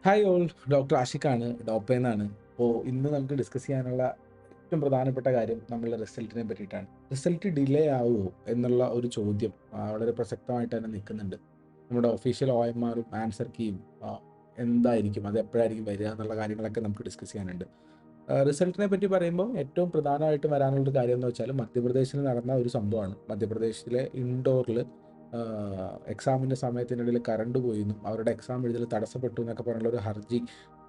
Hi all, doctor ആഷിഖാണ്, ഡോപ്പേന്നാണ്. അപ്പോൾ ഇന്ന് നമുക്ക് ഡിസ്കസ് ചെയ്യാനുള്ള ഏറ്റവും പ്രധാനപ്പെട്ട കാര്യം നമ്മളുടെ റിസൾട്ടിനെ പറ്റിയിട്ടാണ്. റിസൾട്ട് ഡിലേ ആവുമോ എന്നുള്ള ഒരു ചോദ്യം വളരെ പ്രസക്തമായിട്ട് തന്നെ നിൽക്കുന്നുണ്ട്. നമ്മുടെ ഒഫീഷ്യൽ OMRഉം ആൻസർ കീയും എന്തായിരിക്കും, അത് എപ്പോഴായിരിക്കും വരിക എന്നുള്ള കാര്യങ്ങളൊക്കെ നമുക്ക് ഡിസ്കസ് ചെയ്യാനുണ്ട്. റിസൾട്ടിനെ പറ്റി പറയുമ്പോൾ ഏറ്റവും പ്രധാനമായിട്ട് വരാനുള്ളൊരു കാര്യം എന്ന് വെച്ചാൽ മധ്യപ്രദേശിൽ നടന്ന ഒരു സംഭവമാണ്. മധ്യപ്രദേശിലെ ഇൻഡോറിൽ എക്സാമിൻ്റെ സമയത്തിനിടയിൽ കറണ്ട് പോയെന്നും അവരുടെ എക്സാം എഴുതൽ തടസ്സപ്പെട്ടു എന്നൊക്കെ പറഞ്ഞുള്ള ഒരു ഹർജി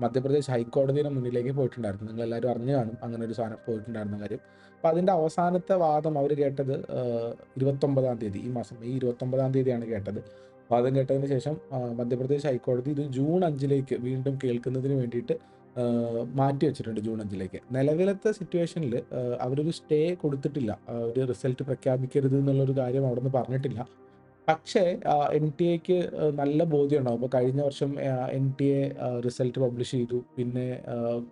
മധ്യപ്രദേശ് ഹൈക്കോടതിയുടെ മുന്നിലേക്ക് പോയിട്ടുണ്ടായിരുന്നു. നിങ്ങളെല്ലാവരും അറിഞ്ഞു കാണും അങ്ങനെ ഒരു സാധനം പോയിട്ടുണ്ടായിരുന്ന കാര്യം. അപ്പോൾ അതിൻ്റെ അവസാനത്തെ വാദം അവർ കേട്ടത് 29-ാം തീയതി, ഈ മാസം മെയ് 29-ാം തീയതിയാണ് കേട്ടത്. വാദം കേട്ടതിന് ശേഷം മധ്യപ്രദേശ് ഹൈക്കോടതി ഇത് ജൂൺ 5-ലേക്ക് വീണ്ടും കേൾക്കുന്നതിന് വേണ്ടിയിട്ട് മാറ്റി വെച്ചിട്ടുണ്ട്, ജൂൺ 5-ലേക്ക്. നിലവിലത്തെ സിറ്റുവേഷനിൽ അവരൊരു സ്റ്റേ കൊടുത്തിട്ടില്ല. ഒരു റിസൾട്ട് പ്രഖ്യാപിക്കരുത് എന്നുള്ളൊരു കാര്യം അവിടെ നിന്ന് പറഞ്ഞിട്ടില്ല. പക്ഷേ NTA-ക്ക് നല്ല ബോധ്യമുണ്ടാവും. അപ്പോൾ കഴിഞ്ഞ വർഷം NTA റിസൾട്ട് പബ്ലിഷ് ചെയ്തു. പിന്നെ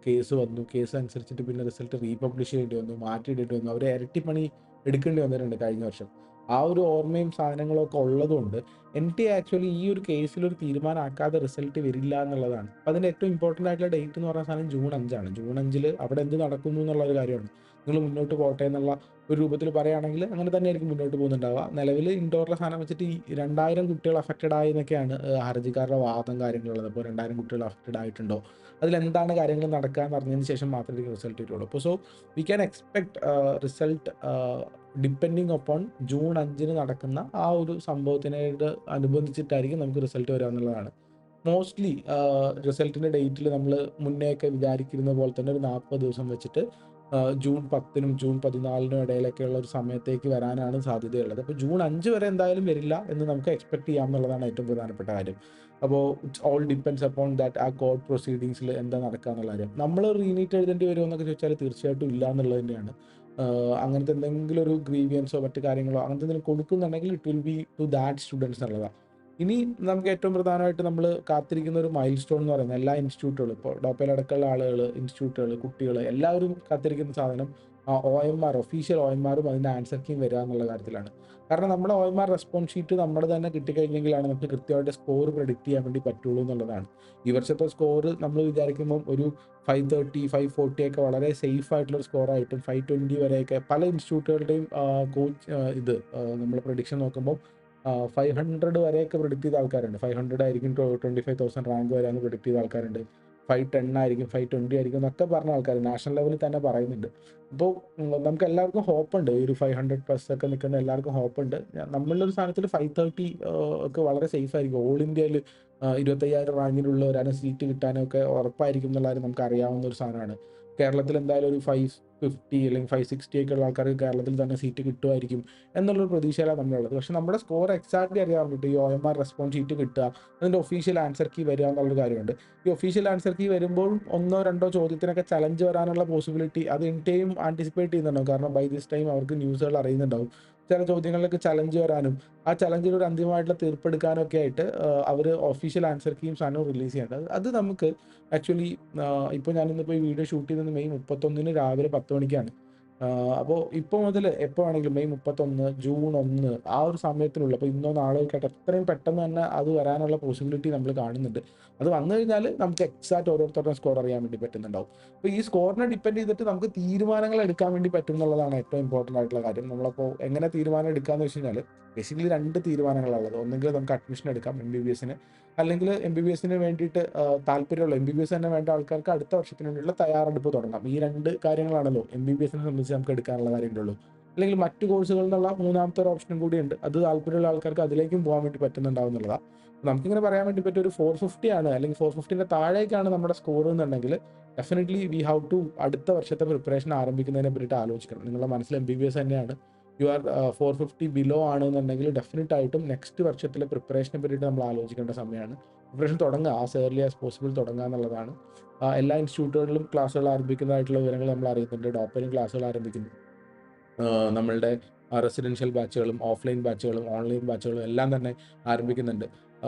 കേസ് വന്നു. കേസ് അനുസരിച്ചിട്ട് പിന്നെ റിസൾട്ട് റീപബ്ലിഷ് ചെയ്യേണ്ടി വന്നു, മാറ്റിയിടേണ്ടി വന്നു. അവർ ഇരട്ടി പണി എടുക്കേണ്ടി വന്നിട്ടുണ്ട് കഴിഞ്ഞ വർഷം. ആ ഒരു ഓർമ്മയും സാധനങ്ങളൊക്കെ ഉള്ളതുകൊണ്ട് NTA ആക്ച്വലി ഈ ഒരു കേസിൽ ഒരു തീരുമാനമാക്കാതെ റിസൾട്ട് വരില്ല എന്നുള്ളതാണ്. അപ്പോൾ അതിൻ്റെ ഏറ്റവും ഇമ്പോർട്ടൻ്റ് ആയിട്ടുള്ള ഡേറ്റ് എന്ന് പറയുന്ന സാധനം ജൂൺ 5-ആണ്. ജൂൺ 5-ൽ അവിടെ എന്ത് നടക്കുന്നു എന്നുള്ള ഒരു കാര്യമാണ്. നിങ്ങൾ മുന്നോട്ട് പോട്ടെ എന്നുള്ള ഒരു രൂപത്തിൽ പറയുകയാണെങ്കിൽ അങ്ങനെ തന്നെയായിരിക്കും മുന്നോട്ട് പോകുന്നുണ്ടാവുക. നിലവിൽ ഇൻഡോറിലെ സാധനം വെച്ചിട്ട് ഈ 2000 കുട്ടികൾ അഫക്റ്റഡ് ആയി എന്നൊക്കെയാണ് ഹർജിക്കാരുടെ വാദം കാര്യങ്ങളുള്ളത്. അപ്പോൾ 2000 കുട്ടികൾ അഫക്റ്റഡ് ആയിട്ടുണ്ടോ, അതിലെന്താണ് കാര്യങ്ങൾ നടക്കുക എന്ന് അറിഞ്ഞതിന് ശേഷം മാത്രമേ റിസൾട്ട് വരുള്ളൂ. അപ്പോൾ we can expect result depending upon June 5-ന് നടക്കുന്ന ആ ഒരു സംഭവത്തിനോട് അനുബന്ധിച്ചിട്ടായിരിക്കും നമുക്ക് റിസൾട്ട് വരിക എന്നുള്ളതാണ്. മോസ്റ്റ്ലി റിസൾട്ടിൻ്റെ ഡേറ്റിൽ നമ്മൾ മുന്നേയൊക്കെ വിചാരിക്കുന്ന പോലെ തന്നെ ഒരു 40 ദിവസം വെച്ചിട്ട് ജൂൺ 10-നും ജൂൺ 14-നും ഇടയിലൊക്കെയുള്ള ഒരു സമയത്തേക്ക് വരാനാണ് സാധ്യതയുള്ളത്. അപ്പോൾ ജൂൺ 5 വരെ എന്തായാലും വരില്ല എന്ന് നമുക്ക് എക്സ്പെക്ട് ചെയ്യാം എന്നുള്ളതാണ് ഏറ്റവും പ്രധാനപ്പെട്ട കാര്യം. അപ്പോൾ it's all depends upon that ആ കോർട്ട് പ്രൊസീഡിങ്സിൽ എന്താ നടക്കുക എന്നുള്ള കാര്യം. നമ്മൾ റീനീറ്റ് എഴുതേണ്ടി വരുമോ എന്നൊക്കെ ചോദിച്ചാൽ തീർച്ചയായിട്ടും ഇല്ല എന്നുള്ളത് തന്നെയാണ്. അങ്ങനത്തെ എന്തെങ്കിലും ഒരു ഗ്രീവിയൻസോ മറ്റു കാര്യങ്ങളോ അങ്ങനത്തെ എന്തെങ്കിലും കൊടുക്കുന്നുണ്ടെങ്കിൽ it will be to that students എന്നുള്ളതാണ്. ഇനി നമുക്ക് ഏറ്റവും പ്രധാനമായിട്ട് നമ്മൾ കാത്തിരിക്കുന്ന ഒരു മൈൽ സ്റ്റോൺ എന്ന് പറയുന്നത് എല്ലാ ഇൻസ്റ്റിറ്റ്യൂട്ടുകളും, ഇപ്പോൾ ഡോപ്പയിലടക്കമുള്ള ആളുകൾ, ഇൻസ്റ്റിറ്റ്യൂട്ടുകൾ, കുട്ടികൾ എല്ലാവരും കാത്തിരിക്കുന്ന സാധനം OMR, ഒഫീഷ്യൽ OMRഉം അതിൻ്റെ ആൻസർ കീയും വരിക എന്നുള്ള കാര്യത്തിലാണ്. കാരണം നമ്മുടെ OMR റെസ്പോൺസ് ഷീറ്റ് നമ്മൾ തന്നെ കിട്ടിക്കഴിഞ്ഞെങ്കിലാണ് നമുക്ക് കൃത്യമായിട്ട് സ്കോർ പ്രെഡിക്റ്റ് ചെയ്യാൻ വേണ്ടി പറ്റുള്ളൂ എന്നുള്ളതാണ്. ഈ വർഷത്തെ സ്കോർ നമ്മൾ വിചാരിക്കുമ്പം ഒരു 530, 540 ഒക്കെ വളരെ സേഫ് ആയിട്ടുള്ള ഒരു സ്കോറായിട്ടും 520 വരെയൊക്കെ പല ഇൻസ്റ്റിറ്റ്യൂട്ടുകളുടെയും കോച്ച് നമ്മൾ പ്രഡിക്ഷൻ നോക്കുമ്പോൾ 500 വരെയൊക്കെ പ്രെഡിക്റ്റ് ചെയ്ത ആൾക്കാരുണ്ട്. 500 ആയിരിക്കും 25,000 റാങ്ക് വരെയെന്ന് പ്രെഡിക്റ്റ് ചെയ്ത ആൾക്കാരുണ്ട്. 510 ആയിരിക്കും, 520 ആയിരിക്കും എന്നൊക്കെ പറഞ്ഞ ആൾക്കാർ നാഷണൽ ലെവലിൽ തന്നെ പറയുന്നുണ്ട്. അപ്പോൾ നമുക്ക് എല്ലാവർക്കും ഹോപ്പുണ്ട്. ഈ ഒരു 500 പ്ലസ് ഒക്കെ നിൽക്കുന്ന എല്ലാവർക്കും ഹോപ്പുണ്ട്. നമ്മളുടെ ഒരു സ്ഥാനത്തിൽ 530 ഒക്കെ വളരെ സേഫ് ആയിരിക്കും. ഓൾ ഇന്ത്യയിൽ 25,000 റാങ്കിനുള്ള ഒരു സീറ്റ് കിട്ടാനും ഒക്കെ ഉറപ്പായിരിക്കും എന്നുള്ള കാര്യം നമുക്ക് അറിയാവുന്ന ഒരു സാധനമാണ്. കേരളത്തിൽ എന്തായാലും ഒരു 550 അല്ലെങ്കിൽ 560 ഒക്കെ ഉള്ള ആൾക്കാർക്ക് കേരളത്തിൽ തന്നെ സീറ്റ് കിട്ടുമായിരിക്കും എന്നുള്ളൊരു പ്രതീക്ഷയിലാണ് നമ്മളുള്ളത്. പക്ഷെ നമ്മുടെ സ്കോർ എക്സാക്ട്ലി അറിയാൻ വേണ്ടിയിട്ട് ഈ OMR റെസ്പോൺസ് ഷീറ്റ് കിട്ടുക, അതിൻ്റെ ഒഫീഷ്യൽ ആൻസർ കീ വരിക എന്നുള്ളൊരു കാര്യമുണ്ട്. ഈ ഒഫീഷ്യൽ ആൻസർ കീ വരുമ്പോൾ ഒന്നോ രണ്ടോ ചോദ്യത്തിനൊക്കെ ചലഞ്ച് വരാനുള്ള പോസിബിലിറ്റി അത് ഇന്ത്യയും ആൻറ്റിസിപ്പേറ്റ് ചെയ്യുന്നുണ്ടാവും. കാരണം ബൈ ദിസ് ടൈം അവർക്ക് ന്യൂസുകൾ അറിയുന്നുണ്ടാവും. ചില ചോദ്യങ്ങളിലൊക്കെ ചലഞ്ച് വരാനും ആ ചലഞ്ചിൽ ഒരു അന്തിമമായിട്ടുള്ള തീർപ്പെടുക്കാനും ഒക്കെ ആയിട്ട് അവർ ഒഫീഷ്യൽ ആൻസർ കീയും സാധനവും റിലീസ് ചെയ്യേണ്ടത്. അത് നമുക്ക് ആക്ച്വലി ഇപ്പോൾ ഞാനിന്നിപ്പോൾ ഈ വീഡിയോ ഷൂട്ട് ചെയ്തത് മെയ് 31-ന് രാവിലെ 10 മണിക്കാണ്. അപ്പോൾ ഇപ്പോൾ മുതൽ എപ്പോൾ വേണമെങ്കിലും മെയ് 31, ജൂൺ 1 ആ ഒരു സമയത്തിനുള്ളിൽ, അപ്പോൾ ഇന്നോ നാളെയോ ഒക്കെ ആയിട്ട് എത്രയും പെട്ടെന്ന് തന്നെ അത് വരാനുള്ള പോസിബിലിറ്റി നമ്മൾ കാണുന്നുണ്ട്. അത് വന്നു കഴിഞ്ഞാൽ നമുക്ക് എക്സാക്റ്റ് ഓരോരുത്തരുടെ സ്കോർ അറിയാൻ വേണ്ടി പറ്റുന്നുണ്ടാവും. അപ്പോൾ ഈ സ്കോറിനെ ഡിപ്പെൻഡ് ചെയ്തിട്ട് നമുക്ക് തീരുമാനങ്ങൾ എടുക്കാൻ വേണ്ടി പറ്റും എന്നുള്ളതാണ് ഏറ്റവും ഇമ്പോർട്ടൻ്റ് ആയിട്ടുള്ള കാര്യം. നമ്മളപ്പോൾ എങ്ങനെ തീരുമാനം എടുക്കാമെന്ന് വെച്ച് കഴിഞ്ഞാൽ ബേസിക്കലി 2 തീരുമാനങ്ങളാണുള്ളത്. ഒന്നെങ്കിൽ നമുക്ക് അഡ്മിഷൻ എടുക്കാം MBBS-ന്, അല്ലെങ്കിൽ MBBS-ന് വേണ്ടിയിട്ട് താല്പര്യമുള്ള MBBS തന്നെ വേണ്ട ആൾക്കാർക്ക് അടുത്ത വർഷത്തിന് വേണ്ടിയുള്ള തയ്യാറെടുപ്പ് തുടങ്ങാം. ഈ 2 കാര്യങ്ങളാണല്ലോ MBBS-നെ സംബന്ധിച്ച് നമുക്ക് എടുക്കാനുള്ള കാര്യങ്ങളുള്ളൂ. അല്ലെങ്കിൽ മറ്റു കോഴ്സുകളിൽ നിന്നുള്ള മൂന്നാമത്തെ ഒരു ഓപ്ഷനും കൂടിയുണ്ട്. അത് താല്പര്യമുള്ള ആൾക്കാർക്ക് അതിലേക്കും പോകാൻ വേണ്ടി പറ്റുന്നുണ്ടാവും എന്നുള്ളതാണ്. നമുക്കിങ്ങനെ പറയാൻ വേണ്ടി പറ്റിയ ഒരു 450 ആണ്, അല്ലെങ്കിൽ 450-ന്റെ താഴേക്കാണ് നമ്മുടെ സ്കോർ എന്നുണ്ടെങ്കിൽ ഡെഫിനറ്റ്ലി വി ഹാവ് ടു അടുത്ത വർഷത്തെ പ്രിപ്പറേഷൻ ആരംഭിക്കുന്നതിനെ പറ്റിയിട്ട് ആലോചിക്കണം. നിങ്ങളുടെ മനസ്സിൽ MBBS തന്നെയാണ്, യു ആർ 450 ബിലോ ആണെന്നുണ്ടെങ്കിൽ ഡെഫിനറ്റ് ആയിട്ടും നെക്സ്റ്റ് വർഷത്തിലെ പ്രിപ്പറേഷനെ പറ്റിയിട്ട് നമ്മൾ ആലോചിക്കേണ്ട സമയമാണ്. പ്രിപ്പറേഷൻ തുടങ്ങുക, ആസ് ഏർലി ആസ് പോസിബിൾ തുടങ്ങുക എന്നുള്ളതാണ്. എല്ലാ ഇൻസ്റ്റിറ്റ്യൂട്ടുകളിലും ക്ലാസ്സുകൾ ആരംഭിക്കുന്നതായിട്ടുള്ള വിവരങ്ങൾ നമ്മൾ അറിയുന്നുണ്ട്. ഡോപ്പയിലും ക്ലാസ്സുകൾ ആരംഭിക്കുന്നു. നമ്മളുടെ റെസിഡൻഷ്യൽ ബാച്ചുകളും ഓഫ്ലൈൻ ബാച്ചുകളും ഓൺലൈൻ ബാച്ചുകളും എല്ലാം തന്നെ ആരംഭിക്കുന്നുണ്ട്.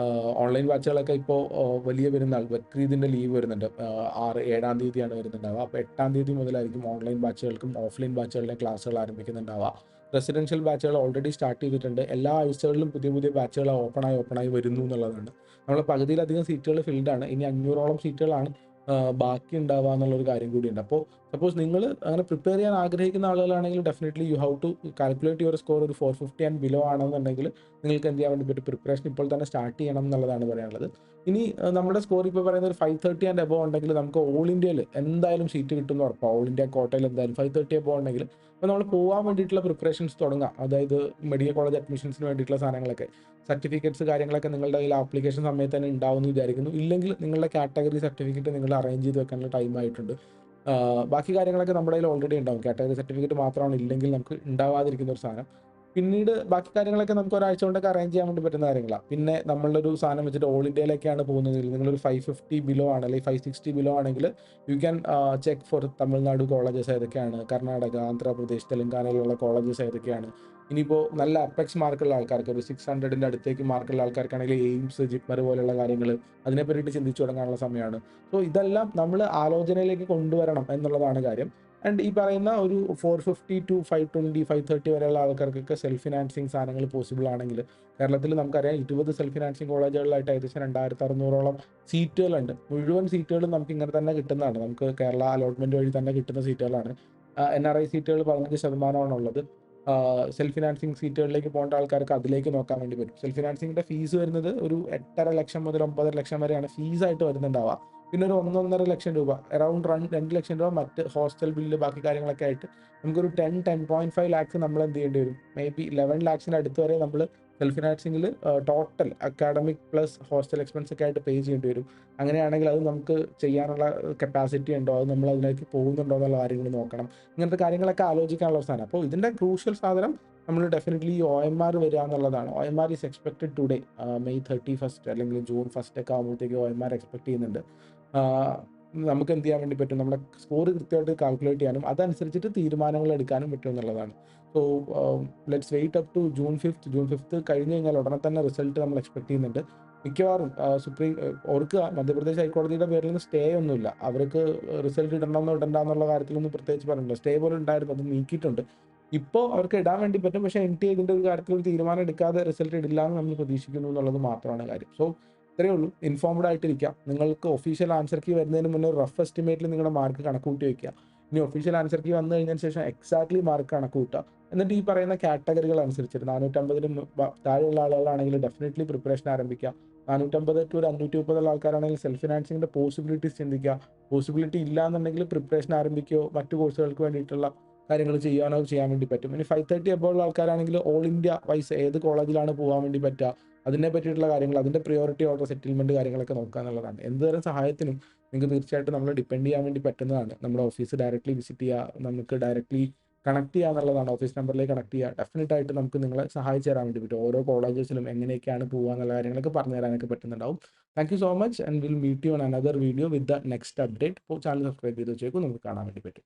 ഓൺലൈൻ ബാച്ചുകളൊക്കെ ഇപ്പോൾ വലിയ പെരുന്നാൾ ബക്രീദിൻ്റെ ലീവ് വരുന്നുണ്ട്. 7-ാം തീയതിയാണ് വരുന്നുണ്ടാവുക. അപ്പോൾ 8-ാം തീയതി മുതലായിരിക്കും ഓൺലൈൻ ബാച്ചുകൾക്കും ഓഫ്ലൈൻ ബാച്ചുകളുടെ ക്ലാസ്സുകൾ ആരംഭിക്കുന്നുണ്ടാവുക. റെസിഡൻഷ്യൽ ബാച്ചുകൾ ഓൾറെഡി സ്റ്റാർട്ട് ചെയ്തിട്ടുണ്ട്. എല്ലാ ആഴ്ചകളിലും പുതിയ പുതിയ ബാച്ചുകൾ ഓപ്പണായി വരുന്നു എന്നുള്ളതാണ്. നമ്മളെ പകുതിയിലധികം സീറ്റുകൾ ഫിൽഡാണ്. ഇനി 500ഓളം സീറ്റുകളാണ് ബാക്കി ഉണ്ടാവുക എന്നുള്ളൊരു കാര്യം കൂടിയുണ്ട്. അപ്പോൾ സപ്പോസ് നിങ്ങൾ അങ്ങനെ പ്രിപ്പയർ ചെയ്യാൻ ആഗ്രഹിക്കുന്ന ആളുകളാണെങ്കിൽ definitely you have to calculate your score ഒരു 450 ആൻഡ് ബിലോ ആണെന്നുണ്ടെങ്കിൽ നിങ്ങൾക്ക് എന്ത് ചെയ്യാൻ വേണ്ടി പറ്റും, പ്രിപ്പറേഷൻ ഇപ്പോൾ തന്നെ സ്റ്റാർട്ട് ചെയ്യണം എന്നുള്ളതാണ് പറയാനുള്ളത്. ഇനി നമ്മുടെ സ്കോർ ഇപ്പോൾ പറയുന്നത് ഒരു 530 ആൻഡ് എബോവ് ഉണ്ടെങ്കിൽ നമുക്ക് ഓൾ ഇന്ത്യയിൽ എന്തായാലും സീറ്റ് കിട്ടുമെന്ന് ഉറപ്പാണ്. ഓൾ ഇന്ത്യ കോട്ടയിൽ എന്തായാലും 530 എബോവ് ഉണ്ടെങ്കിൽ അപ്പോൾ നമ്മൾ പോകാൻ വേണ്ടിയിട്ടുള്ള പ്രിപ്പറേഷൻസ് തുടങ്ങാം. അതായത് മെഡിക്കൽ കോളേജ് അഡ്മിഷൻസിന് വേണ്ടിയിട്ടുള്ള സാധനങ്ങളൊക്കെ, സർട്ടിഫിക്കറ്റ്സ് കാര്യങ്ങളൊക്കെ നിങ്ങളുടെ കയ്യിൽ ആപ്ലിക്കേഷൻ സമയത്ത് തന്നെ ഉണ്ടാവുമെന്ന് വിചാരിക്കുന്നു. ഇല്ലെങ്കിൽ നിങ്ങളുടെ കാറ്റഗറി സർട്ടിഫിക്കറ്റ് നിങ്ങൾ അറേഞ്ച് ചെയ്ത് വെക്കാനുള്ള ടൈം ആയിട്ടുണ്ട്. ബാക്കി കാര്യങ്ങളൊക്കെ നമ്മുടെ കയ്യിൽ ഓൾറെഡി ഉണ്ടാവും. കാറ്റഗറി സർട്ടിഫിക്കറ്റ് മാത്രമാണ് ഇല്ലെങ്കിൽ നമുക്ക് ഉണ്ടാവാതിരിക്കുന്ന ഒരു സാധനം. പിന്നീട് ബാക്കി കാര്യങ്ങളൊക്കെ നമുക്ക് ഒരാഴ്ച കൊണ്ടൊക്കെ അറേഞ്ച് ചെയ്യാൻ വേണ്ടി പറ്റുന്ന കാര്യങ്ങളാണ്. പിന്നെ നമ്മളൊരു സാധനം വെച്ചിട്ട് ഓൾ ഇന്ത്യയിലേക്കാണ് പോകുന്നതെങ്കിൽ നിങ്ങളൊരു 550 ബിലോ ആണ് അല്ലെങ്കിൽ 560 ബിലോ ആണെങ്കിൽ you can check for Tamil Nadu colleges ഏതൊക്കെയാണ്, കർണാടക, ആന്ധ്രാപ്രദേശ്, തെലങ്കാനയിലുള്ള കോളേജസ് ഏതൊക്കെയാണ്. ഇനിയിപ്പോൾ നല്ല അപ്പെക്സ് മാർക്കുള്ള ആൾക്കാർക്ക്, ഒരു 600ൻ്റെ അടുത്തേക്ക് മാർക്കുള്ള ആൾക്കാർക്കാണെങ്കിൽ എയിംസ്, ജിപ്മർ പോലെയുള്ള കാര്യങ്ങൾ അതിനെ പറ്റിയിട്ട് ചിന്തിച്ചു തുടങ്ങാനുള്ള സമയമാണ്. സോ ഇതെല്ലാം നമ്മൾ ആലോചനയിലേക്ക് കൊണ്ടുവരണം എന്നുള്ളതാണ് കാര്യം. ആൻഡ് ഈ പറയുന്ന ഒരു 450 ടു 520, 530 വരെയുള്ള ആൾക്കാർക്കൊക്കെ സെൽഫ് ഫിനാൻസിങ് സാധനങ്ങൾ പോസിബിൾ ആണെങ്കിൽ, കേരളത്തിൽ നമുക്കറിയാം 20 സെൽഫ് ഫിനാൻസിങ് കോളേജുകളിലായിട്ട് ഏകദേശം 2600ഓളം സീറ്റുകളുണ്ട്. മുഴുവൻ സീറ്റുകളും നമുക്ക് ഇങ്ങനെ തന്നെ കിട്ടുന്നതാണ്. നമുക്ക് കേരള അലോട്ട്മെന്റ് വഴി തന്നെ കിട്ടുന്ന സീറ്റുകളാണ്. NRI സീറ്റുകൾ 15% ഉള്ളത്. സെൽഫ് ഫിനാൻസിങ് സീറ്റുകളിലേക്ക് പോകേണ്ട ആൾക്കാർക്ക് അതിലേക്ക് നോക്കാൻ വേണ്ടി പറ്റും. സെൽഫ് ഫിനാൻസിങ്ങിന്റെ ഫീസ് വരുന്നത് ഒരു 8.5 ലക്ഷം മുതൽ 9 ലക്ഷം വരെയാണ് ഫീസായിട്ട് വരുന്നുണ്ടാവുക. പിന്നെ ഒരു 1.5 ലക്ഷം രൂപ, അറൗണ്ട് 2 ലക്ഷം രൂപ മറ്റ് ഹോസ്റ്റൽ ബില്ല് ബാക്കി കാര്യങ്ങളൊക്കെ ആയിട്ട് നമുക്കൊരു 10.5 ലാക്സ് നമ്മൾ എന്ത് ചെയ്യേണ്ടി വരും, മേ ബി 11 ലാക്സിന് അടുത്ത് വരെ നമ്മൾ സെൽഫ് ഫിനാൻസിങ്ങിൽ total academic plus hostel expense ഒക്കെ ആയിട്ട് പേ ചെയ്യേണ്ടി വരും. അങ്ങനെയാണെങ്കിൽ അത് നമുക്ക് ചെയ്യാനുള്ള കപ്പാസിറ്റി ഉണ്ടോ, അത് നമ്മൾ അതിലേക്ക് പോകുന്നുണ്ടോ എന്നുള്ള കാര്യങ്ങൾ നോക്കണം. ഇങ്ങനത്തെ കാര്യങ്ങളൊക്കെ ആലോചിക്കാനുള്ള സാധനം. അപ്പോൾ ഇതിൻ്റെ ക്രൂഷ്യൽ സാധനം നമ്മൾ ഡെഫിനറ്റ്ലി ഈ OMR വരിക എന്നുള്ളതാണ്. OMR is expected today, May 31 അല്ലെങ്കിൽ ജൂൺ 1 ഒക്കെ ആകുമ്പോഴത്തേക്ക് OMR എക്സ്പെക്ട് ചെയ്യുന്നുണ്ട്. നമുക്ക് എന്ത് ചെയ്യാൻ വേണ്ടി പറ്റും, നമ്മുടെ സ്കോർ കൃത്യമായിട്ട് കാൽക്കുലേറ്റ് ചെയ്യാനും അതനുസരിച്ചിട്ട് തീരുമാനങ്ങൾ എടുക്കാനും പറ്റും എന്നുള്ളതാണ്. So let's wait up to June 5 കഴിഞ്ഞ് കഴിഞ്ഞാൽ ഉടനെ തന്നെ റിസൾട്ട് നമ്മൾ എക്സ്പെക്ട് ചെയ്യുന്നുണ്ട്. മിക്കവാറും ഓർക്കുക, മധ്യപ്രദേശ് ഹൈക്കോടതിയുടെ പേരിൽ നിന്ന് സ്റ്റേ ഒന്നുമില്ല. അവർക്ക് റിസൾട്ട് ഇടണമെന്നോ ഇടണ്ടെന്നുള്ള കാര്യത്തിലൊന്നും പ്രത്യേകിച്ച് പറഞ്ഞില്ല. സ്റ്റേ പോലും ഉണ്ടായിരുന്നു, അത് നീക്കിയിട്ടുണ്ട്. ഇപ്പോൾ അവർക്ക് ഇടാൻ വേണ്ടി പറ്റും. പക്ഷേ NTA ഇതിൻ്റെ ഒരു കാര്യത്തിൽ ഒരു തീരുമാനം എടുക്കാതെ റിസൾട്ട് ഇടില്ല എന്ന് നമ്മൾ പ്രതീക്ഷിക്കുന്നു എന്നുള്ളത് മാത്രമാണ് കാര്യം. സോ ഇത്രയേ ഉള്ളൂ. ഇൻഫോംഡ് ആയിട്ടിരിക്കുക. നിങ്ങൾക്ക് ഒഫീഷ്യൽ ആൻസർ കീ വരുന്നതിന് മുന്നേ ഒരു റഫ് എസ്റ്റിമേറ്റിൽ നിങ്ങളുടെ മാർക്ക് കണക്ക് കൂട്ടി വയ്ക്കുക. ഇനി ഒഫീഷ്യൽ ആൻസർ കീ വന്നു കഴിഞ്ഞതിന് ശേഷം എക്സാക്ട്ലി മാർക്ക് കണക്ക് കൂട്ടുക. എന്നിട്ട് ഈ പറയുന്ന കാറ്റഗറികൾ അനുസരിച്ചിട്ട് 450 താഴെയുള്ള ആളുകളാണെങ്കിൽ ഡെഫിനറ്റ്ലി പ്രിപ്പറേഷൻ ആരംഭിക്കുക. 450 ടു ഒരു 530 ഉള്ള ആൾക്കാരാണെങ്കിൽ സെൽഫ് ഫിനാൻസിങ്ങിൻ്റെ പോസിബിലിറ്റീസ് ചിന്തിക്കുക. പോസിബിലിറ്റി ഇല്ല എന്നുണ്ടെങ്കിൽ പ്രിപ്പറേഷൻ ആരംഭിക്കുകയോ മറ്റു കോഴ്സുകൾക്ക് വേണ്ടിയിട്ടുള്ള കാര്യങ്ങൾ ചെയ്യാനോ ചെയ്യാൻ വേണ്ടി പറ്റും. ഇനി 530 എബോവ് ഉള്ള ആൾക്കാരാണെങ്കിൽ ഓൾ ഇന്ത്യ വൈസ് ഏത് കോളേജിലാണ് പോകാൻ വേണ്ടി പറ്റുക, അതിനെ പറ്റിയിട്ടുള്ള കാര്യങ്ങൾ, അതിൻ്റെ പ്രിയോറിറ്റി ഓർഡർ സെറ്റിൽമെൻറ്റ് കാര്യങ്ങളൊക്കെ നോക്കുക എന്നുള്ളതാണ്. എന്തുതരം സഹായത്തിനും നിങ്ങൾക്ക് തീർച്ചയായിട്ടും നമ്മളെ ഡിപ്പെൻഡ് ചെയ്യാൻ വേണ്ടി പറ്റുന്നതാണ്. നമ്മുടെ ഓഫീസ് ഡയറക്റ്റ്ലി വിസിറ്റ് ചെയ്യുക, നമുക്ക് ഡയറക്റ്റ്ലി കണക്ട് ചെയ്യുക എന്നുള്ളതാണ്. ഓഫീസ് നമ്പറിലേക്ക് കണക്ട് ചെയ്യുക. ഡെഫിനറ്റായിട്ട് നമുക്ക് നിങ്ങളെ സഹായിച്ചു തരാൻ വേണ്ടി പറ്റും. ഓരോ കോളേജസിലും എങ്ങനെയൊക്കെയാണ് പോകുക എന്നുള്ള കാര്യങ്ങളൊക്കെ പറഞ്ഞു തരാനൊക്കെ പറ്റുന്നുണ്ടാവും. Thank you so much and will meet you on another video with the next update. ഇപ്പോൾ ചാനൽ സബ്സ്ക്രൈബ് ചെയ്ത് വെച്ചേക്കും, നമുക്ക് കാണാൻ വേണ്ടി പറ്റും.